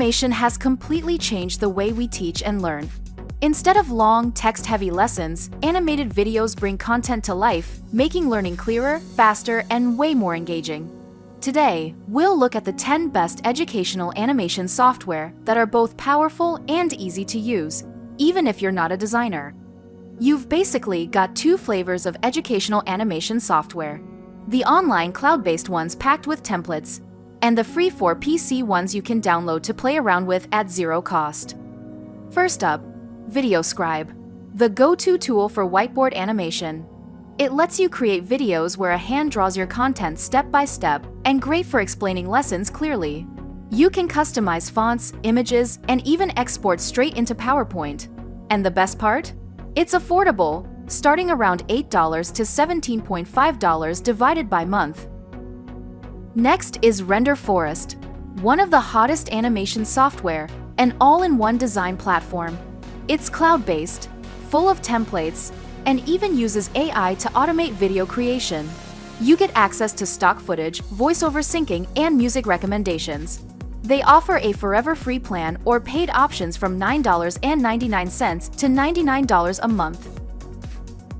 Animation has completely changed the way we teach and learn. Instead of long, text-heavy lessons, animated videos bring content to life, making learning clearer, faster, and way more engaging. Today, we'll look at the 10 best educational animation software that are both powerful and easy to use, even if you're not a designer. You've basically got two flavors of educational animation software: the online cloud-based ones packed with templates, and the free for PC ones you can download to play around with at zero cost. First up, VideoScribe, the go-to tool for whiteboard animation. It lets you create videos where a hand draws your content step by step, and great for explaining lessons clearly. You can customize fonts, images, and even export straight into PowerPoint. And the best part? It's affordable, starting around $8 to $17.5 divided by month. Next is Renderforest, one of the hottest animation software, an all-in-one design platform. It's cloud-based, full of templates, and even uses AI to automate video creation. You get access to stock footage, voiceover syncing, and music recommendations. They offer a forever free plan or paid options from $9.99 to $99 a month.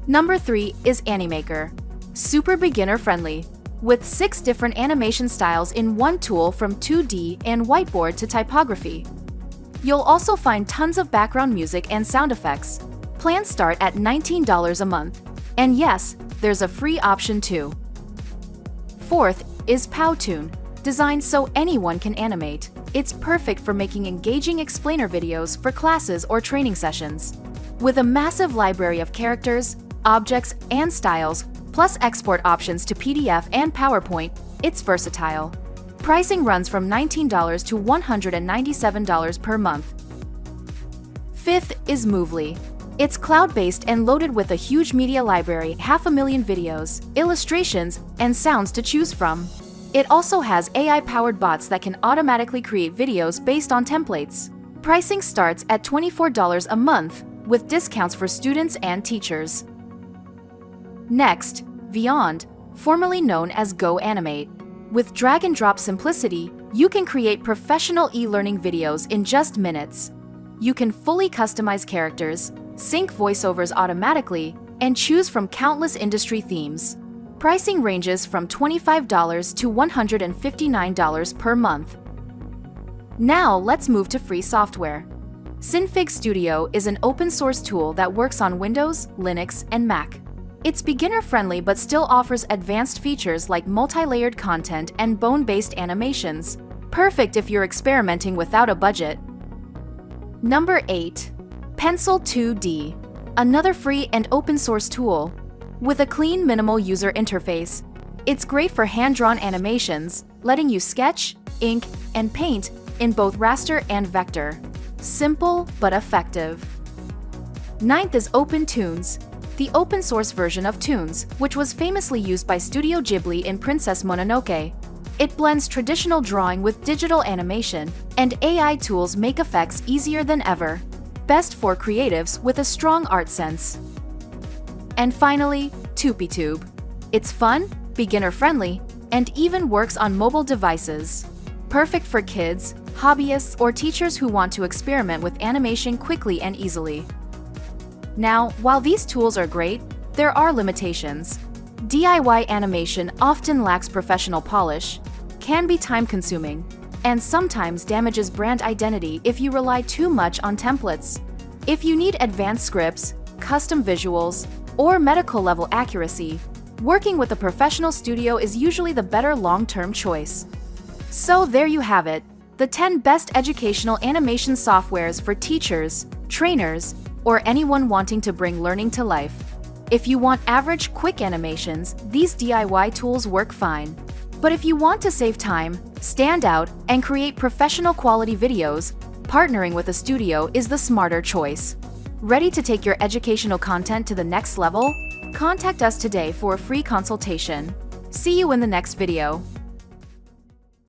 Number 3 is Animaker, super beginner-friendly, with 6 different animation styles in one tool from 2D and whiteboard to typography. You'll also find tons of background music and sound effects. Plans start at $19 a month. And yes, there's a free option too. Fourth is PowToon, designed so anyone can animate. It's perfect for making engaging explainer videos for classes or training sessions. With a massive library of characters, objects, and styles, plus export options to PDF and PowerPoint, it's versatile. Pricing runs from $19 to $197 per month. Fifth is Moovly. It's cloud-based and loaded with a huge media library, 500,000 videos, illustrations, and sounds to choose from. It also has AI-powered bots that can automatically create videos based on templates. Pricing starts at $24 a month, with discounts for students and teachers. Next, Vyond, formerly known as Go Animate. With drag-and-drop simplicity, you can create professional e-learning videos in just minutes. You can fully customize characters, sync voiceovers automatically, and choose from countless industry themes. Pricing ranges from $25 to $159 per month. Now let's move to free software. Synfig Studio is an open-source tool that works on Windows, Linux, and Mac. It's beginner-friendly but still offers advanced features like multi-layered content and bone-based animations. Perfect if you're experimenting without a budget. Number 8. Pencil 2D, another free and open-source tool. With a clean, minimal user interface, it's great for hand-drawn animations, letting you sketch, ink, and paint in both raster and vector. Simple but effective. Ninth is OpenToonz, the open-source version of Toonz, which was famously used by Studio Ghibli in Princess Mononoke. It blends traditional drawing with digital animation, and AI tools make effects easier than ever. Best for creatives with a strong art sense. And finally, TupiTube. It's fun, beginner-friendly, and even works on mobile devices. Perfect for kids, hobbyists, or teachers who want to experiment with animation quickly and easily. Now, while these tools are great, there are limitations. DIY animation often lacks professional polish, can be time-consuming, and sometimes damages brand identity if you rely too much on templates. If you need advanced scripts, custom visuals, or medical-level accuracy, working with a professional studio is usually the better long-term choice. So there you have it, the 10 best educational animation softwares for teachers, trainers, or anyone wanting to bring learning to life. If you want average, quick animations, these DIY tools work fine. But if you want to save time, stand out, and create professional quality videos, partnering with a studio is the smarter choice. Ready to take your educational content to the next level? Contact us today for a free consultation. See you in the next video.